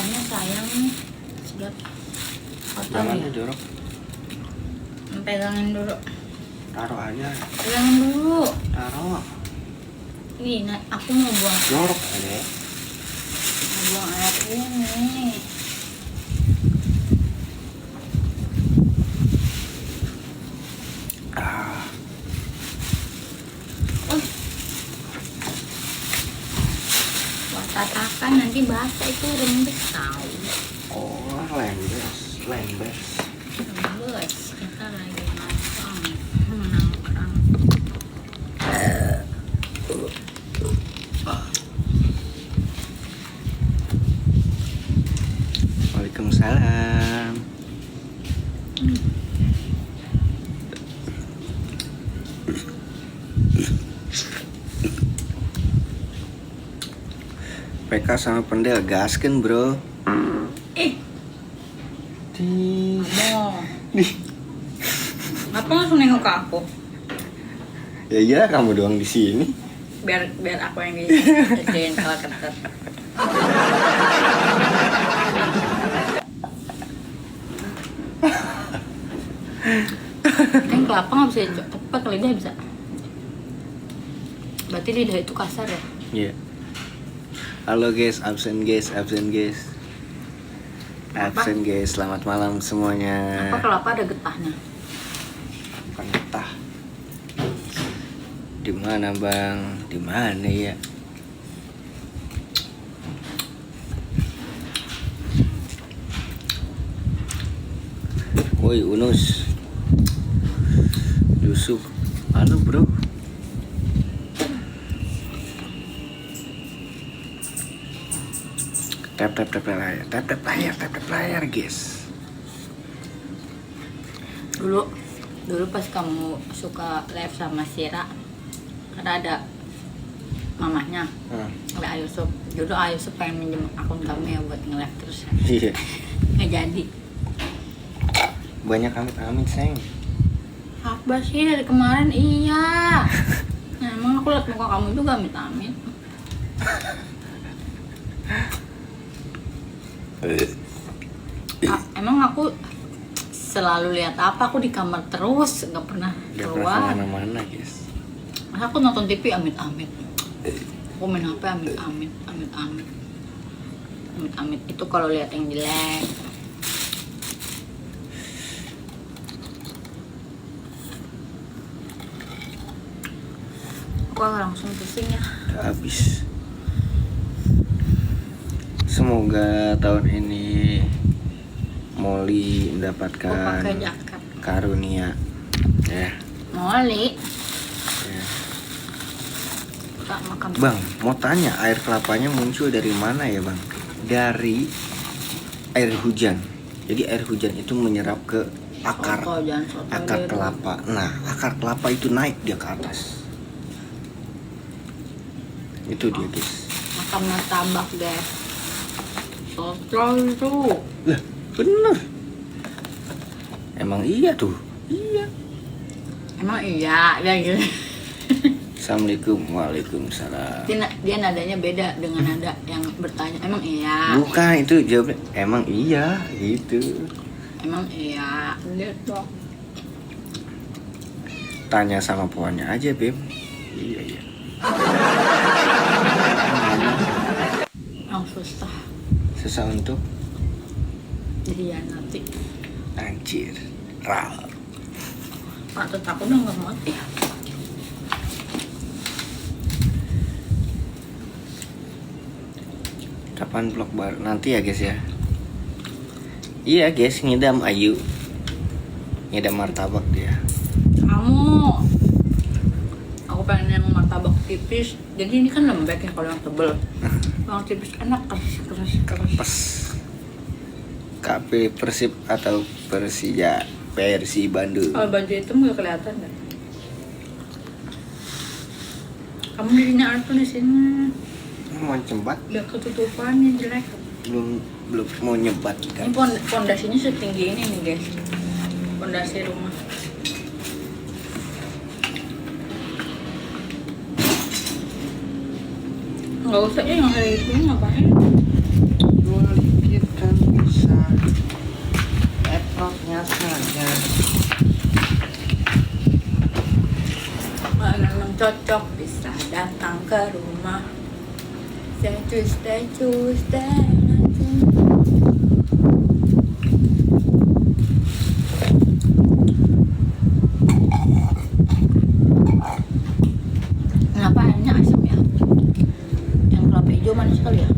Tangannya sayang nih. Sudah kotor Jangan ya. jorok. Pegangin dulu. Taruh aja. Pegangin dulu. Taruh. Ih, aku mau buang. Jorok aja ya. Mau buang air ini. Buat tatakan nanti basah itu rembes tahu. Oh, lembes. Rembes. Kita lagi nongkrong. Waalaikumsalam. PK sama Pendel gasken bro. Ih, Di. mau. Nih. Apa langsung nengok ke aku? Ya iya kamu doang di sini. Biar aku yang dikerjain kalau ketet. Kan kelapa nggak bisa apa ke lidah bisa. Berarti lidah itu kasar ya? Iya. Halo guys, absen guys. Absen guys, selamat malam semuanya. Apa kelapa ada getahnya? Bukan getah. Di mana bang? Di mana ya? Woi Unus, Yusuf, halo bro. Tap layar guys. Dulu pas kamu suka live sama Sira, karena ada mamahnya, ada Ayusuf. Dulu Ayusuf pengen minjem akun kamu ya buat nge-live terus. Iya. Nggak jadi. Banyak amit-amit sayang. Apa sih dari kemarin iya. Nah, emang aku liat muka kamu juga amit-amit. Emang aku selalu lihat apa? Aku di kamar terus, nggak pernah Gak pernah keluar. kemana-mana guys. Masa aku nonton TV amit-amit. Aku main HP amit-amit. Amit-amit itu kalau lihat yang jelek. Aku langsung pusing ya. Udah habis. Semoga tahun ini Molly Aku mendapatkan pakai jaket. karunia ya. Molly, Ya. tak makan. Bang, mau tanya air kelapanya muncul dari mana ya bang? Dari air hujan. Jadi air hujan itu menyerap ke akar Soto, jangan soto akar deh. kelapa. Nah, akar kelapa itu naik dia ke atas. Itu dia guys. Makan martabak guys. Soto itu. Lah, bener. Emang iya tuh. Iya. Emang iya, ya gitu. Assalamualaikum, waalaikumsalam. Dia nadanya beda dengan nada yang bertanya. Emang iya. Bukan itu jawabnya. Emang iya gitu. Emang iya. Lihat dong. Tanya sama pohonnya aja Beb. Iya. Yang susah. Susah untuk Dihianati. anjir. Ral. Patut aku udah nggak mati. Kapan vlog baru? Nanti ya guys ya. Iya guys, ngidam Ayu. Ngidam martabak dia. Kamu. Aku pengen yang martabak tipis. Jadi ini kan lembek ya kalau yang tebel. Yang tipis enak keras. Pas. KP Persib atau Persija? Persi Bandung. Kalau baju hitam nggak kelihatan deh. Kamu dirinya apa di sini? Mau cembat? Udah ketutupan yang jelek. Belum mau nyebat Ini kan? pondasinya setinggi ini nih guys. Pondasi rumah. Nggak usah ya yang kayak itu ngapain? Jual dikit. bisa. Laptopnya saja. Kalau memang cocok bisa datang ke rumah. Stay. Kenapa airnya asam ya? Yang kelapa hijau manis sekali ya?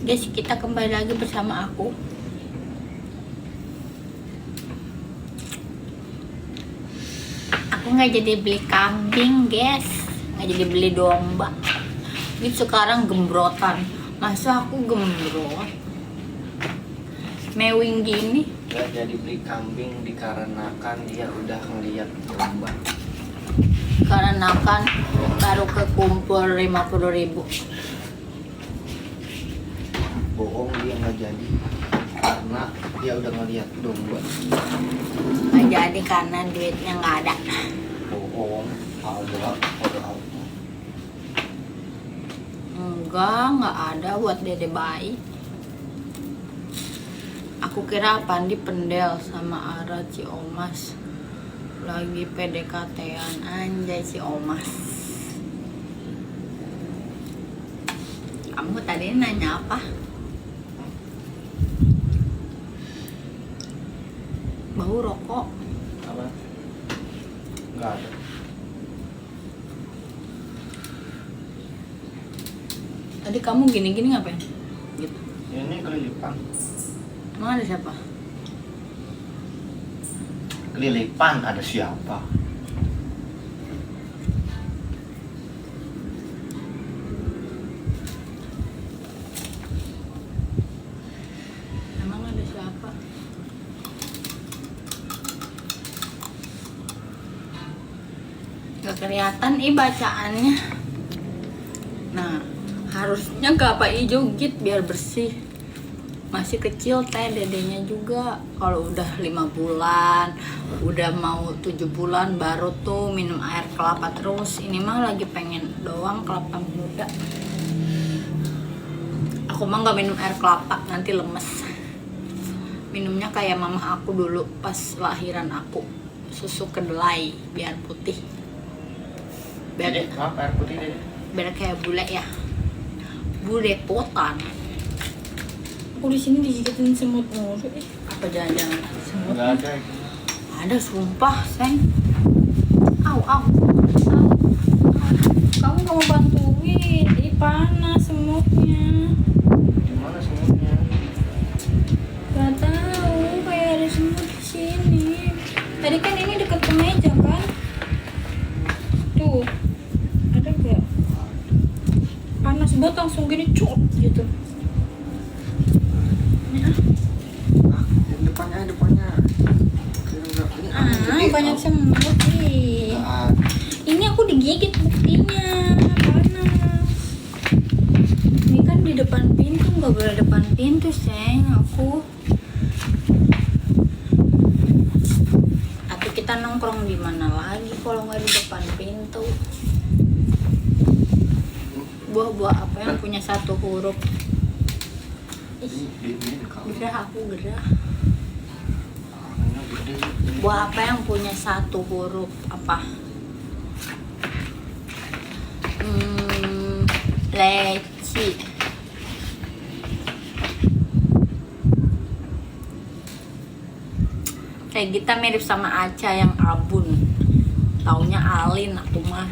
Guys, kita kembali lagi bersama aku. Aku nggak jadi beli kambing, guys. Nggak jadi beli domba. Ini sekarang gembrotan. Masa aku gembrot? Mewing gini. Gak jadi beli kambing dikarenakan dia udah ngeliat domba. Karena kan baru kekumpul 50.000. Bohong, dia nggak jadi karena dia udah ngeliat domba. Nggak jadi karena duitnya nggak ada. Bohong, ada. Nggak ada buat dede bayi. Aku kira Pandi Pendel sama Ara si Omas lagi PDKT-an, anjay si Omas. Kamu tadi nanya apa? Bau rokok. Apa? Nggak ada. Tadi kamu gini-gini ngapain? Gitu. Ini kelilipan. Emang ada siapa? Kelilipan ada siapa? Emang ada siapa? Gak kelihatan bacaannya. Nah, harusnya kelapa hijau git biar bersih. Masih kecil teh dedenya juga. Kalau udah 5 bulan, udah mau 7 bulan baru tuh minum air kelapa terus. Ini mah lagi pengen doang kelapa muda. Aku mah gak minum air kelapa, nanti lemes. Minumnya kayak mama aku dulu pas lahiran aku, susu kedelai biar putih. Biar Maaf, air putih deh. biar kayak bule ya, bule potan. Aku di sini digigitin semut mulu. Apa jangan-jangan semut? Nggak ada. Ada, sumpah, Seng. Au. Kamu gak mau bantuin? Ih, panas semutnya. Gimana semutnya? Gak tahu, kayak ada semut di sini. Tadi kan ini dekat ke meja kan? Tuh, ada gak? Panas banget langsung gini cut gitu. Depannya. Ini Banyak semut nih. Nggak ada. Ini aku digigit buktinya, panas. Ini kan di depan pintu, nggak boleh depan pintu, Seng. Aku. Atau kita nongkrong di mana lagi kalau nggak di depan pintu? Buah-buah apa yang punya satu huruf? Ih, gerah aku gerah. Buah apa yang punya satu huruf? Apa? Leci. Kayak kita mirip sama Aca yang Abun. Taunya Alin aku mah.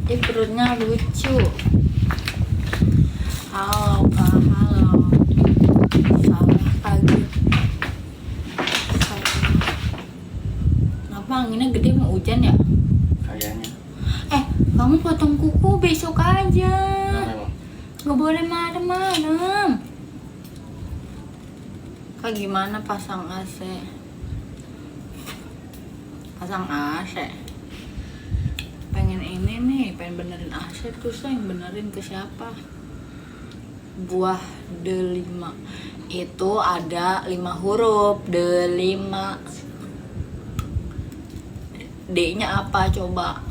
Dia perutnya lucu. Halo kak, halo. Salah kaget. Kenapa anginnya gede, mau hujan ya? Kayaknya. Kamu potong kuku besok aja. Emang. Gak boleh malam-malam. Kak gimana pasang AC? Pasang AC. Pengen ini nih, pengen benerin AC terus yang benerin ke siapa? buah delima. Itu ada 5 huruf. Delima. D-nya apa coba?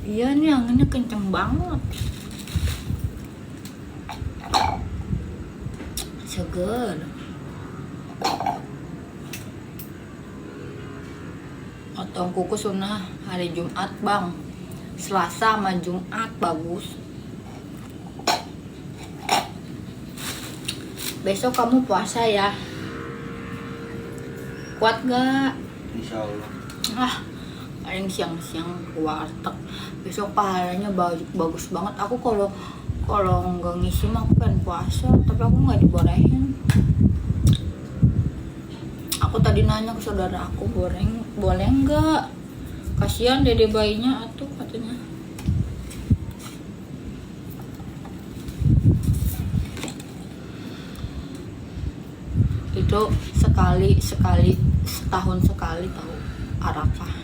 Iya nih anginnya kenceng banget. Seger. Otong kuku sunnah hari Jumat bang. Selasa sama Jumat bagus. Besok kamu puasa ya? Kuat gak? Insya Allah. Paling siang-siang ke warteg. Besok pahalanya bagus banget. Aku kalau nggak ngisi mah aku pengen puasa, tapi aku nggak dibolehin. Aku tadi nanya ke saudara aku, boleh nggak? Kasihan dede bayinya atuh katanya. Itu sekali setahun sekali tahu Arafah.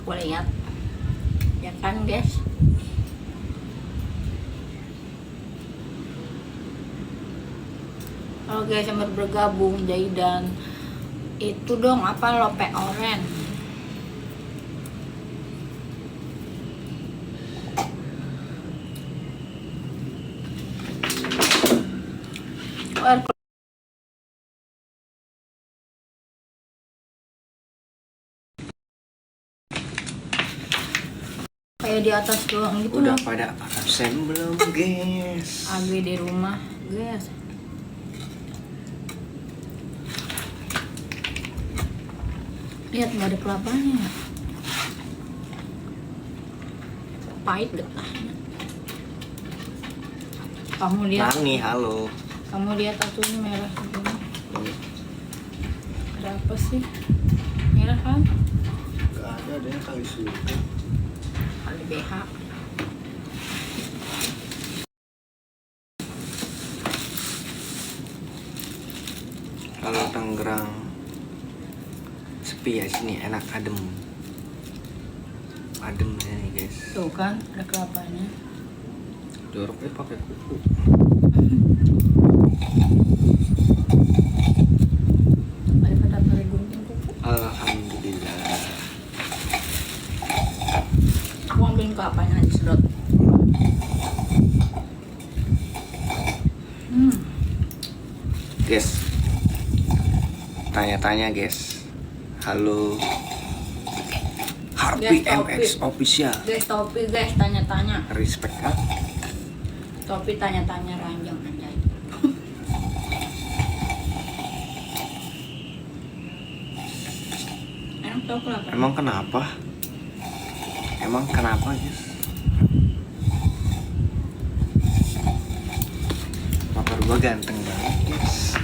Aku lihat ya kan guys. Kalau guys yang baru bergabung Jaidan itu dong apa lope oren. Kayak di atas doang gitu. Udah loh. pada absen belum guys? AB di rumah guys. Lihat nggak ada kelapanya. Pahit getahnya. Kamu lihat. Nani, halo. Kamu lihat atuhnya merah begini. Ada apa sih? Merah kan? Gak ada deh kali sudah. Kali BH. Kalau Tangerang sepi ya, sini enak adem ya nih guys. Tuh kan ada kelapanya. Joroknya pakai kuku. Daripada pakai gunting kuku. Alhamdulillah. Aku ambilin kelapanya aja sedot. Guys, tanya-tanya guys. Halo Harvey Guys, MX official. Guys, topi guys, tanya-tanya. Respect ah. Topi tanya-tanya ranjang anjay. Enak tau kelapa. Emang kenapa? Emang kenapa guys? Motor gua ganteng banget guys.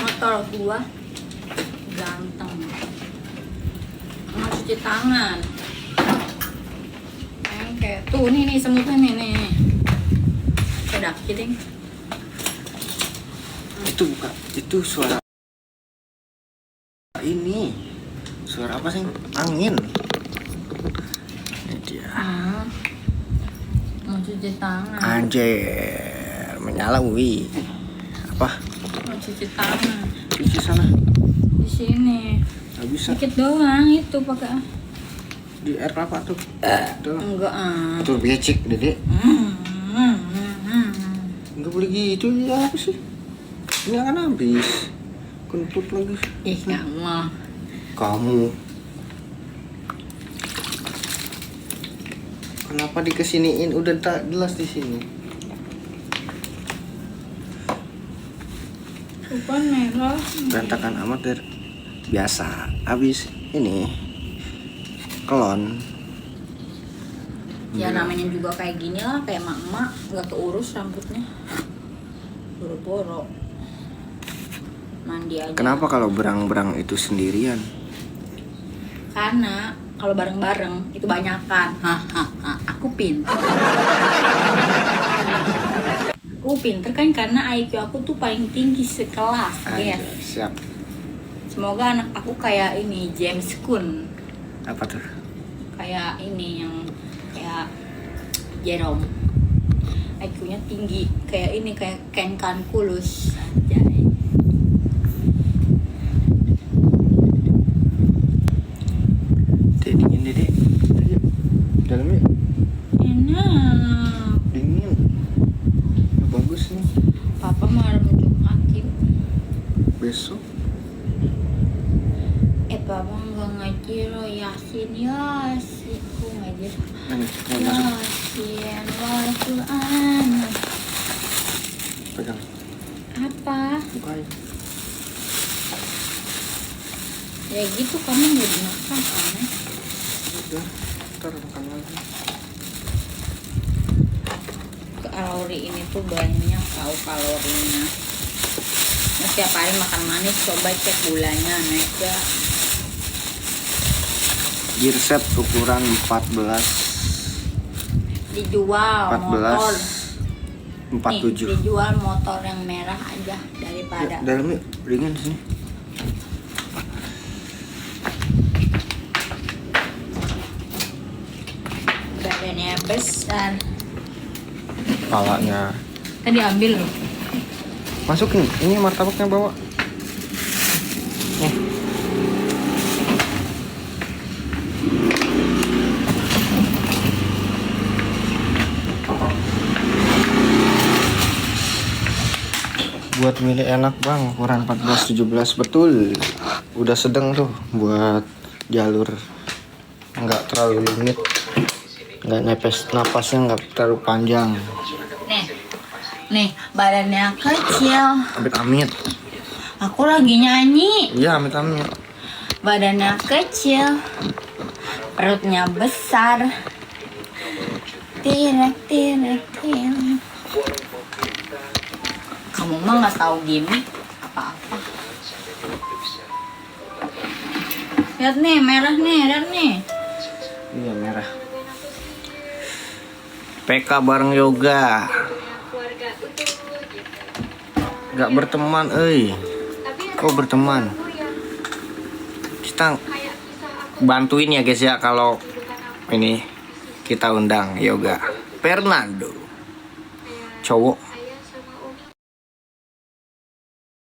Motor gua ganteng. Mau cuci tangan. Kayak tuh nih semutnya nih. Udah kidding. Itu bukan, itu suara ini. Suara apa sih? Angin. Ini dia. Mau cuci tangan. Anjir, menyala Wi. Apa? Mau cuci tangan. Di sana. Di sini. Gak bisa. Dikit doang itu pakai. Di air kelapa tuh. Tuh. Enggak Tuh becek, Dede. Enggak boleh gitu ya, apa sih? Ini akan habis. Kentut lagi. Ih, kamu. Kamu. Kenapa dikesiniin? Udah tak jelas di sini. Bukan merah. Berantakan amat der. Biasa. Habis ini kelon. Ya namanya juga kayak gini lah, kayak emak-emak nggak keurus rambutnya. Boro-boro. Mandi aja. Kenapa kalau berang-berang itu sendirian? Karena kalau bareng-bareng itu banyakan. Aku pinter. Aku pinter kan karena IQ aku tuh paling tinggi sekelas, Ayo, guys. siap. Semoga anak aku kayak ini James Kun. Apa tuh? kayak ini yang kayak Jerome. IQ-nya tinggi kayak ini, kayak Ken Kulus. Jadi dingin dede. Dalamnya enak. dingin. Bagus nih. Papa mau Jumatin. Besok Papa nggak ngaji lo Yasin ku ngaji mau masuk. Yasin wal Quran. Pegang. Apa? Bukain. Ya gitu kamu nggak dimakan aneh. Udah, ntar makan lagi. Kalori ini tuh banyak tahu kalorinya. Nah, setiap hari makan manis, coba cek gulanya naik gak? Di resep ukuran 14 Dijual motor. 47. Nih, dijual motor yang merah aja daripada. Dalamnya ringan sini. Badannya besar. Kepalanya. Tadi ambil loh. Masukin, ini martabaknya bawa. Nih. Buat milih enak bang, ukuran 14-17 betul. Udah sedang tuh buat jalur, nggak terlalu limit, nggak napasnya nggak terlalu panjang. Nih badannya kecil. Amit-amit. Aku lagi nyanyi. Iya amit-amit. Badannya kecil, perutnya besar. Tirek. Kamu mah nggak tahu gimmick apa-apa. Lihat nih, merah nih, lihat nih. Iya merah. PK bareng yoga. Gak berteman, kok berteman? Kita bantuin ya guys ya kalau ini kita undang yoga. Fernando, cowok